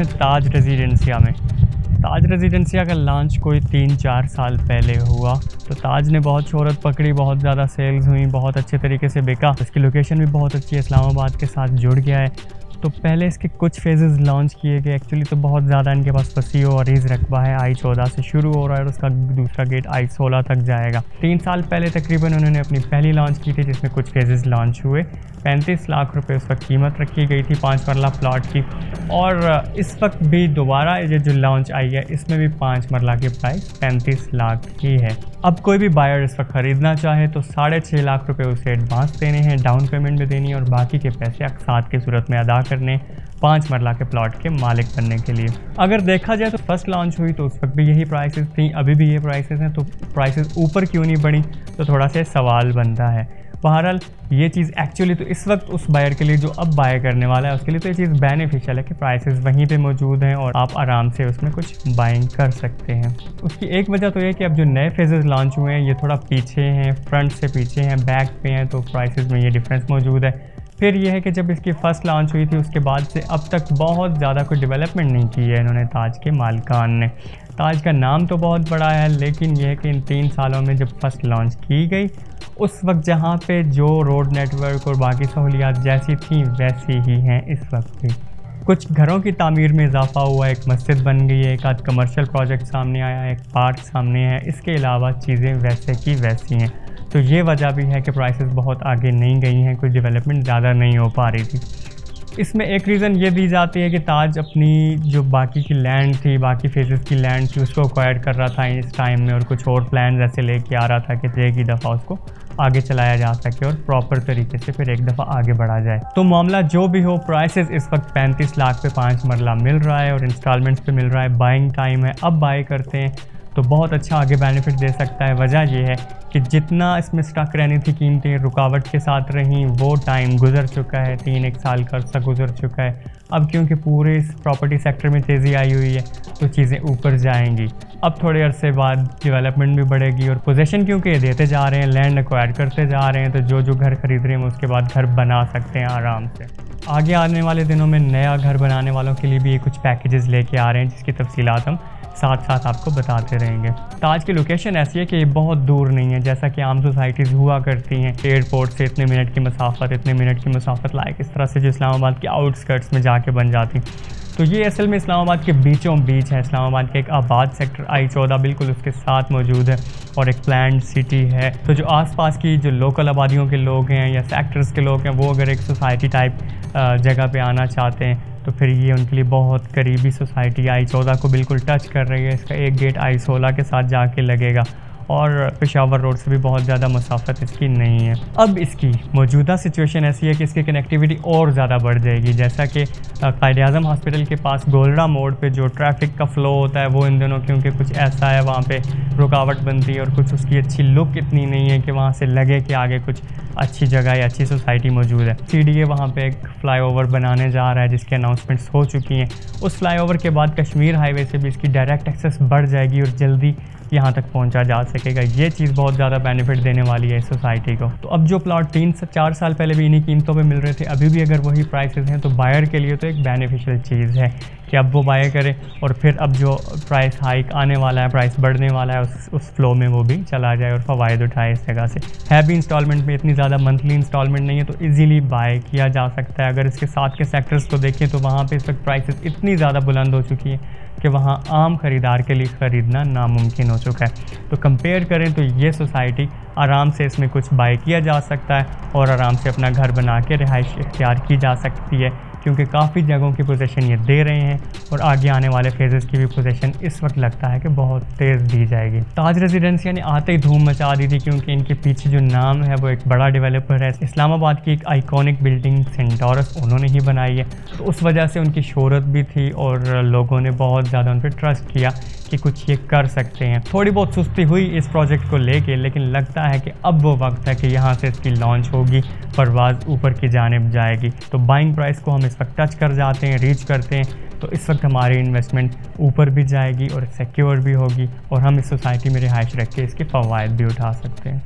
हैं ताज रेजिडेंसिया में। ताज रेजिडेंसिया का लॉन्च कोई 3-4 साल पहले हुआ, तो ताज ने बहुत शोहरत पकड़ी, बहुत ज़्यादा सेल्स हुई, बहुत अच्छे तरीके से बिका। इसकी लोकेशन भी बहुत अच्छी है, इस्लामाबाद के साथ जुड़ गया है। तो पहले इसके कुछ फेजेस लॉन्च किए गए एक्चुअली, तो बहुत ज़्यादा इनके पास वसीअ और अरीज़ रकबा है। I14 से शुरू हो रहा है और उसका दूसरा गेट I16 तक जाएगा। 3 साल पहले तकरीबन उन्होंने अपनी पहली लॉन्च की थी, जिसमें कुछ फेजेस लॉन्च हुए। 35 लाख रुपए उस वक्त कीमत रखी गई थी 5 मरला प्लॉट की, और इस वक्त भी दोबारा ये जो लॉन्च आई है इसमें भी 5 मरला की प्राइस 35 लाख की है। अब कोई भी बायर इस वक्त ख़रीदना चाहे तो 6.5 लाख रुपए उसे एडवांस देने हैं, डाउन पेमेंट भी देनी है, और बाकी के पैसे अक़सात की सूरत में अदा करने 5 मरला के प्लॉट के मालिक बनने के लिए। अगर देखा जाए तो फर्स्ट लॉन्च हुई तो उस वक्त भी यही प्राइसेस थी, अभी भी ये प्राइसेस हैं, तो प्राइसेस ऊपर क्यों नहीं बढ़ी, तो थोड़ा सा सवाल बनता है। बहरहाल ये चीज़ एक्चुअली तो इस वक्त उस बायर के लिए जो अब बाय करने वाला है उसके लिए तो ये चीज़ बेनिफिशियल है कि प्राइसेस वहीं पे मौजूद हैं और आप आराम से उसमें कुछ बाइंग कर सकते हैं। उसकी एक वजह तो ये कि अब जो नए फेजेस लॉन्च हुए हैं ये थोड़ा पीछे हैं, फ्रंट से पीछे हैं, बैक पे हैं, तो प्राइसेस में ये डिफरेंस मौजूद है। फिर यह है कि जब इसकी फ़र्स्ट लॉन्च हुई थी उसके बाद से अब तक बहुत ज़्यादा कोई डेवलपमेंट नहीं की है इन्होंने ताज के मालिकान ने। ताज का नाम तो बहुत बड़ा है, लेकिन यह है कि इन 3 सालों में जब फर्स्ट लॉन्च की गई उस वक्त जहाँ पे जो रोड नेटवर्क और बाकी सहूलियात जैसी थी वैसी ही हैं इस वक्त भी। कुछ घरों की तामीर में इजाफा हुआ, एक मस्जिद बन गई है, एक आध कमर्शियल प्रोजेक्ट सामने आया, एक पार्क सामने है, इसके अलावा चीज़ें वैसे की वैसी हैं। तो ये वजह भी है कि प्राइसेस बहुत आगे नहीं गई हैं, कोई डेवलपमेंट ज़्यादा नहीं हो पा रही थी। इसमें एक रीज़न ये दी जाती है कि ताज अपनी जो बाकी की लैंड थी, बाकी फेजेस की लैंड थी, उसको एक्वायर कर रहा था इस टाइम में, और कुछ और प्लान ऐसे लेके आ रहा था कि एक ही दफ़ा उसको आगे चलाया जा सके और प्रॉपर तरीके से फिर एक दफ़ा आगे बढ़ा जाए। तो मामला जो भी हो, प्राइसेस इस वक्त 35 लाख पे 5 मरला मिल रहा है और इंस्टॉलमेंट्स पे मिल रहा है। बाइंग टाइम है, अब बाय करते हैं तो बहुत अच्छा आगे बेनिफिट दे सकता है। वजह यह है कि जितना इसमें स्टक रहनी थी, कीमतें रुकावट के साथ रहीं, वो टाइम गुजर चुका है, 3-1 साल का अर्सा गुजर चुका है। अब क्योंकि पूरे इस प्रॉपर्टी सेक्टर में तेज़ी आई हुई है तो चीज़ें ऊपर जाएंगी। अब थोड़े अरसे बाद डेवलपमेंट भी बढ़ेगी और पोजीशन क्योंकि देते जा रहे हैं, लैंड एक्वायर करते जा रहे हैं, तो जो घर ख़रीद रहे हैं उसके बाद घर बना सकते हैं आराम से। आगे आने वाले दिनों में नया घर बनाने वालों के लिए भी ये कुछ पैकेजेस लेके आ रहे हैं, जिसकी तफसीलात हम साथ साथ आपको बताते रहेंगे। ताज की लोकेशन ऐसी है कि ये बहुत दूर नहीं है, जैसा कि आम सोसाइटीज़ हुआ करती हैं। एयरपोर्ट से इतने मिनट की मसाफत लाइक इस तरह से जो इस्लामाबाद के आउटस्कर्ट्स में जाके बन जाती। तो ये असल में इस्लामाबाद के बीचों बीच है। इस्लामाबाद के एक आबाद सेक्टर I14 बिल्कुल उसके साथ मौजूद है और एक प्लान्ड सिटी है। तो जो आसपास की जो लोकल आबादियों के लोग हैं या सेक्टर्स के लोग हैं, वो अगर एक सोसाइटी टाइप जगह पे आना चाहते हैं तो फिर ये उनके लिए बहुत करीबी सोसाइटी I14 को बिल्कुल टच कर रही है। इसका एक गेट I16 के साथ जाके लगेगा और पेशावर रोड से भी बहुत ज़्यादा मसाफत इसकी नहीं है। अब इसकी मौजूदा सिचुएशन ऐसी है कि इसकी कनेक्टिविटी और ज़्यादा बढ़ जाएगी। जैसा कि कायद-ए-आज़म हॉस्पिटल के पास गोलड़ा मोड़ पे जो ट्रैफिक का फ़्लो होता है वो इन दिनों क्योंकि कुछ ऐसा है, वहाँ पे रुकावट बनती है और कुछ उसकी अच्छी लुक इतनी नहीं है कि वहाँ से लगे कि आगे कुछ अच्छी जगह या अच्छी सोसाइटी मौजूद है। CDA वहाँ पे एक फ़्लाईओवर बनाने जा रहा है जिसकी अनाउंसमेंट्स हो चुकी हैं। उस फ़्लाईओवर के बाद कश्मीर हाईवे से भी इसकी डायरेक्ट एक्सेस बढ़ जाएगी और जल्दी यहाँ तक पहुँचा जा सकेगा। ये चीज़ बहुत ज़्यादा बेनिफिट देने वाली है इस सोसाइटी को। तो अब जो प्लॉट 3 से 4 साल पहले भी इन्हीं कीमतों पे मिल रहे थे, अभी भी अगर वही प्राइसेस हैं तो बायर के लिए तो एक बेनिफिशियल चीज़ है कि अब वो बाय करें और फिर अब जो प्राइस हाइक आने वाला है, प्राइस बढ़ने वाला है, उस फ्लो में वो भी चला जाए और फ़वाइद उठाए इस जगह से। है भी इंस्टॉलमेंट में, इतनी ज़्यादा मंथली इंस्टॉलमेंट नहीं है, तो ईज़िली बाय किया जा सकता है। अगर इसके साथ के सेक्टर्स को देखें तो वहाँ पर इस वक्त प्राइसेस इतनी ज़्यादा बुलंद हो चुकी है कि वहाँ आम ख़रीदार के लिए ख़रीदना नामुमकिन हो चुका है। तो कंपेयर करें तो ये सोसाइटी आराम से इसमें कुछ बाय किया जा सकता है और आराम से अपना घर बना के रिहाइश इख्तियार की जा सकती है, क्योंकि काफ़ी जगहों की पोजीशन ये दे रहे हैं और आगे आने वाले फेजेस की भी पोजीशन इस वक्त लगता है कि बहुत तेज़ दी जाएगी। ताज रेजिडेंसिया ने आते ही धूम मचा दी थी क्योंकि इनके पीछे जो नाम है वो एक बड़ा डेवलपर है। इस्लामाबाद की एक आइकॉनिक बिल्डिंग सेंटोरस उन्होंने ही बनाई है, तो उस वजह से उनकी शोहरत भी थी और लोगों ने बहुत ज़्यादा उन पर ट्रस्ट किया कि कुछ ये कर सकते हैं। थोड़ी बहुत सुस्ती हुई इस प्रोजेक्ट को लेके, लेकिन लगता है कि अब वो वक्त है कि यहाँ से इसकी लॉन्च होगी, परवाज़ ऊपर की जानिब जाएगी। तो बाइंग प्राइस को हम इस वक्त टच कर जाते हैं, रीच करते हैं, तो इस वक्त हमारी इन्वेस्टमेंट ऊपर भी जाएगी और सिक्योर भी होगी और हम इस सोसाइटी में रिहाइश रख के इसके फ़वाइद भी उठा सकते हैं।